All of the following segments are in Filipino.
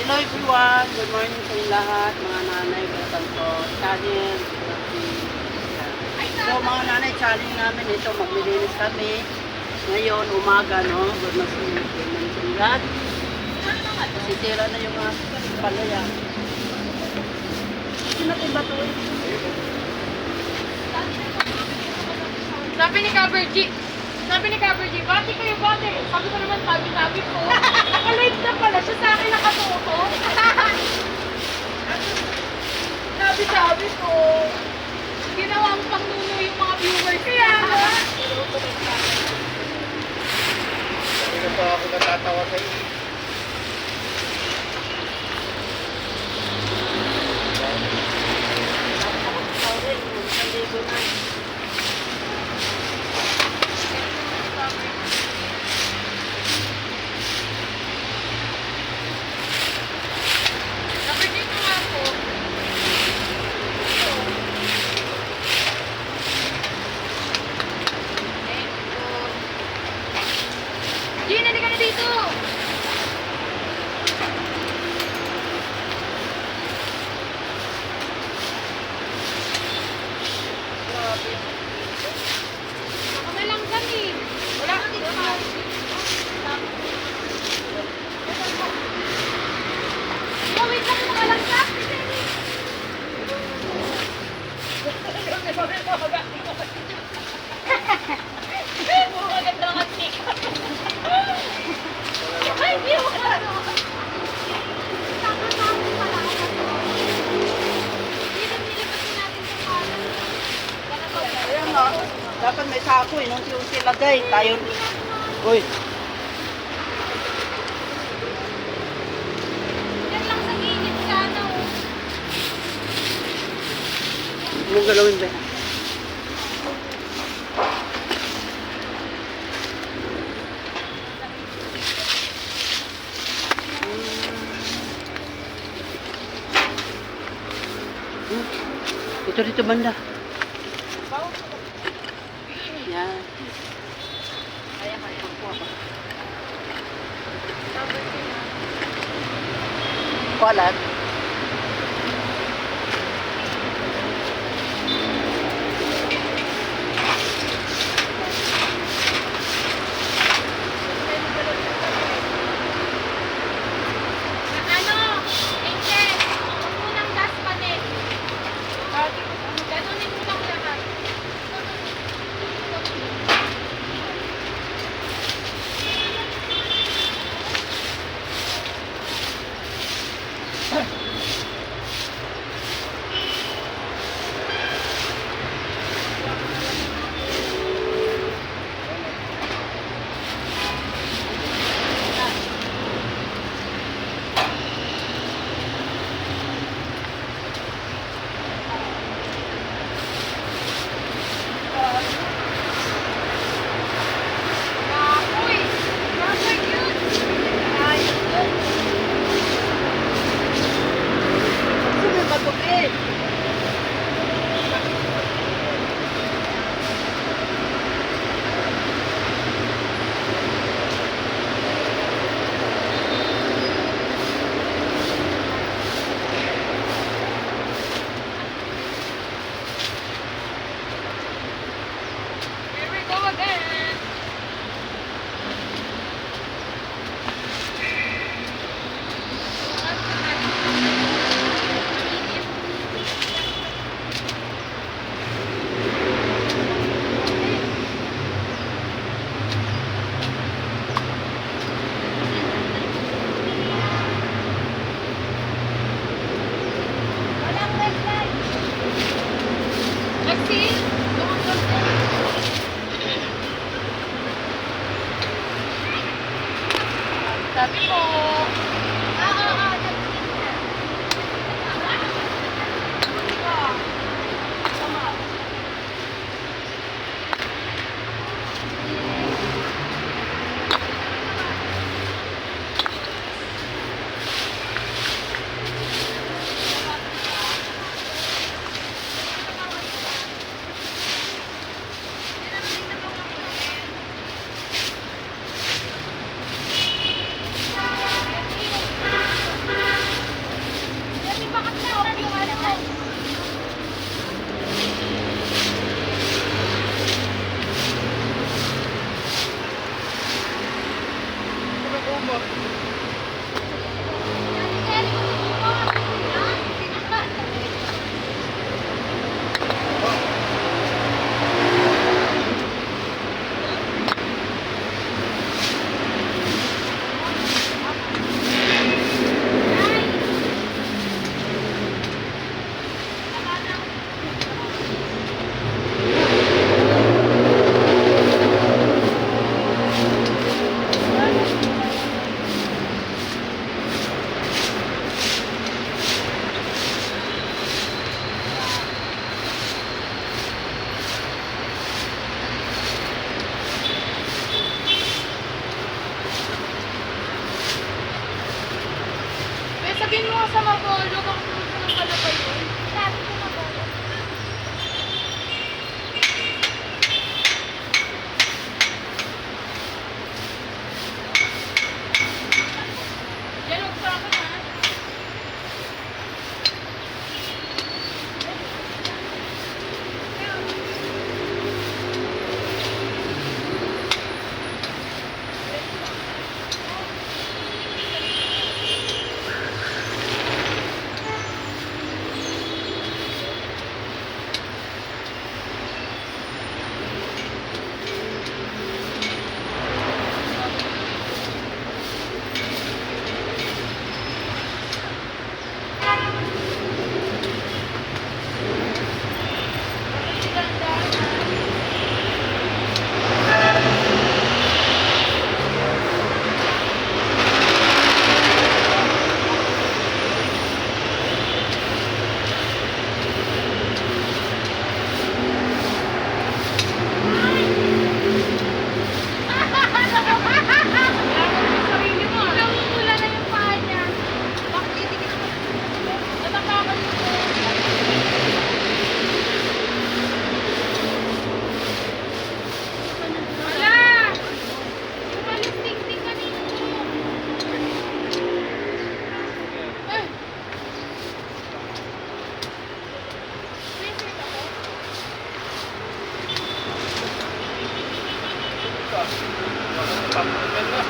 Hello everyone, good morning sa inyo lahat, mga nanay, welcome to channel. So mga nanay, challenge namin ito, maglilinis kami. Ngayon, umaga, no? Good morning sa lahat. Sisira na yung mga palaya. Hindi natin batuin. Sabi ni Cover G, bati kayo, bati. Sabi ko naman, sabi ko. Naka-live na pala siya sa akin nakatuto. Sabi ko. Ginawang pangnuno yung mga viewers. Kaya nga. Hindi na pa ako natatawa sa iyo. Cover G ko nga po. Gina, hindi ka na dito. Ako na lang kami. Wala kang dito. Oh, wait lang, mga lang sa maganda ang antik. Ay, di mo ka ano. Ayan nga, dapat may sako eh, nung si lagay. Tayo, uy, Yan lang sa gilid sa ano. mong galawin ba? Dito banda. Yan. Kualat. Ano? Angel, huwag mo ng gas pa din. Ganunin mo lang lahat. Uy! Super cute! Sino ba ito eh? Here we go again! Walang red light! Lexi! Sabi mo. mo. Eh, sabihin mo nga sa Mabolo, baka pumunta ng Kalabay yun. Sabi ko Mabolo. Yan, huwag sa akin ha. Papungan na.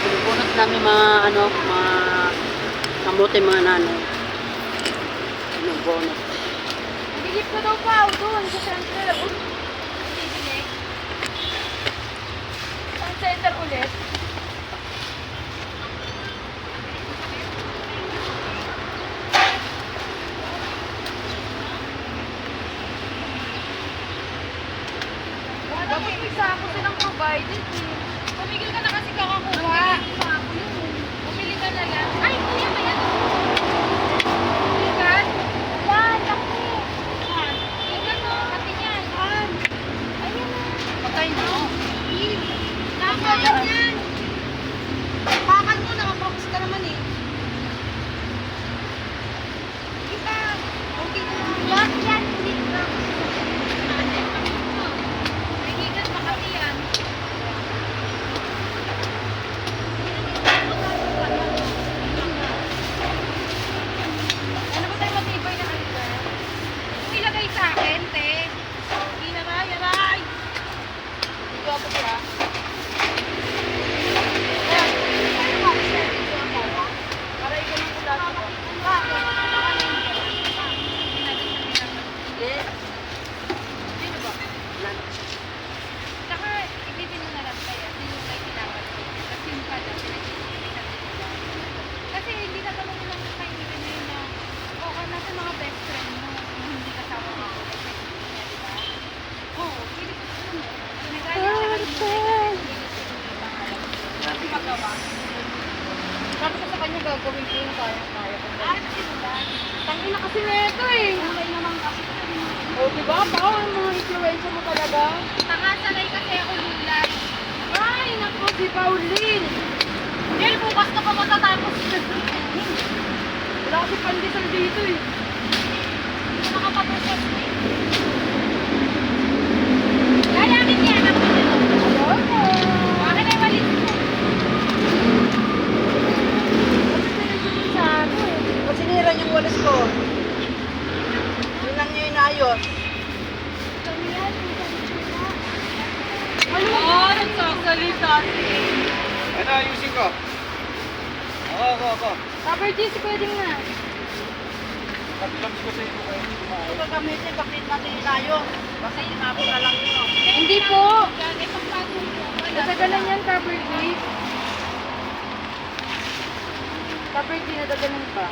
Pinubunot namin mga ano, mga kamote mga nanay. Pinubunot. Nagigip ko daw pa doon sa center. Ang center ulit. Dapat may sako silang provided eh. Pumigil ka na kasi kakakuha. Pumili ka na lang. Ay, kuya ba yan? Ikan? Yan, laki. Yan. Ikan mo, pati yan. Yan. Ayun na. Patay na. Nakain yan. Pakan mo, nakapromise ka naman eh. Ikan. Okay na. Yan, yan. Hindi ka. Nagigas makati yan. Ano ba tayo matibay na kanila? Ilagay sa akin, te. Hindi na ba? Yaray! Dito ako siya. Para ikaw ng pula ko. Eh, Sino ba? lan. Saka, ibitin mo na lang kaya. Sino kayo kailangan? Kasi yung pala, pinag-ibig kasi hindi ka naman nilang kaibigan mo yun na okay na sa mga best friend mo na hindi kasama mo. Di ba? Oo, pilit ko mo. Pinagaling siya kasi hindi magawa. Sabi ko sa kanya gagawin ko yung kaya-kaya ko. Sino ba? Tangina kasi neto eh. Kulay naman kasi. O, diba? Baka ang mga influencer mo talaga. Sanay kasi ako lulat. Ay, naku, si Pauline. Dahil bukas na pa matatapos. Wala kasi pandesal dito eh. Hindi ko nakapapos eh. Lalakit yan ako dito. Ayoko. Bakit ay walit mo? Kasi sila sa akin. ka. Ako. Rubber cheese, pwede nga. Pag-labs ko sa ito kayo kumain. Ito gagamitin, bakit natin ilayo? Kasi inako na lang yun. Hindi po. May pagpagod po. Natagalan yan, rubber cheese. Rubber cheese, natagalan pa.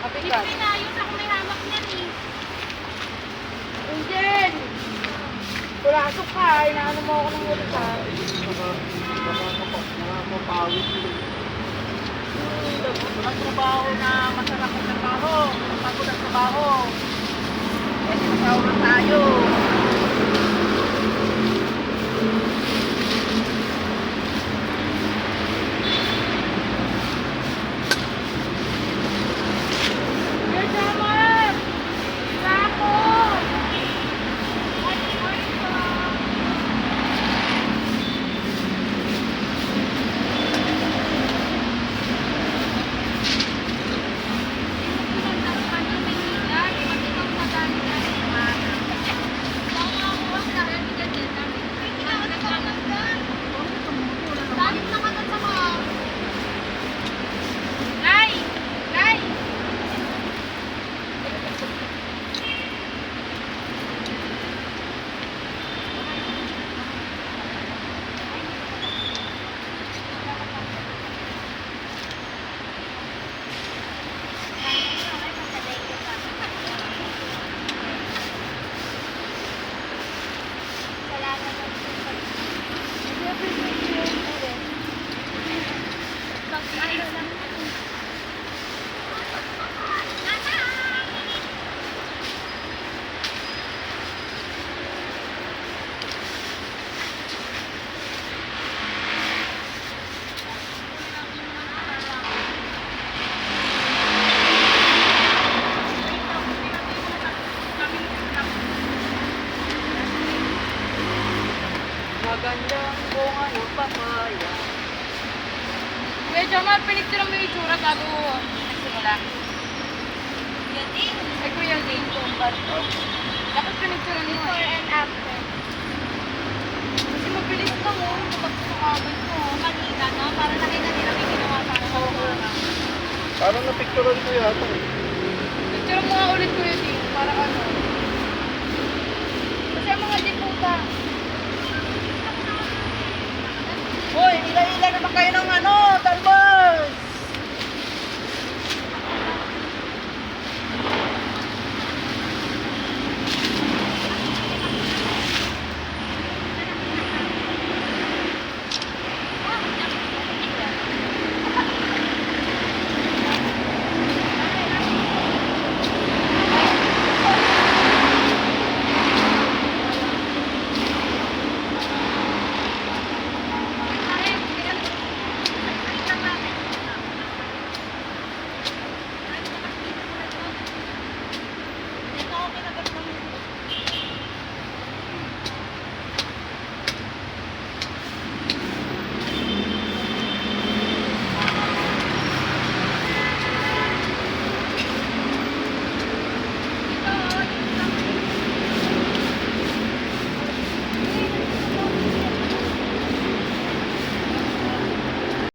Mapikat. Hindi na yun ako may hamak niyan eh. Angel! Pulasok ka, inaano mo ako ng ulit ha. Nakakapawid yun. Ang trabaho na masarap ang trabaho. Pagod ang trabaho. Pwede masawa tayo. Kuya Jamar! Sako! Nay! Nay! Magandang bunga ng papaya. Kuya Jamar, pinicturean mo yung itsura bago nagsimula. Yan din. Ay, Kuya Zane. Dapat pinicturean mo Before eh. and after. Kasi mabilis lang oh. Kapag sumakabal ko. Kanina, no? Para nakita nila may ginawa para sa mga. Parang napicturean ko yata eh. Picturean mo nga ulit Kuya Zane. Para ano. Kasi ang mga diputa. Hoy, ila-ila naman kayo ng ano, talbo!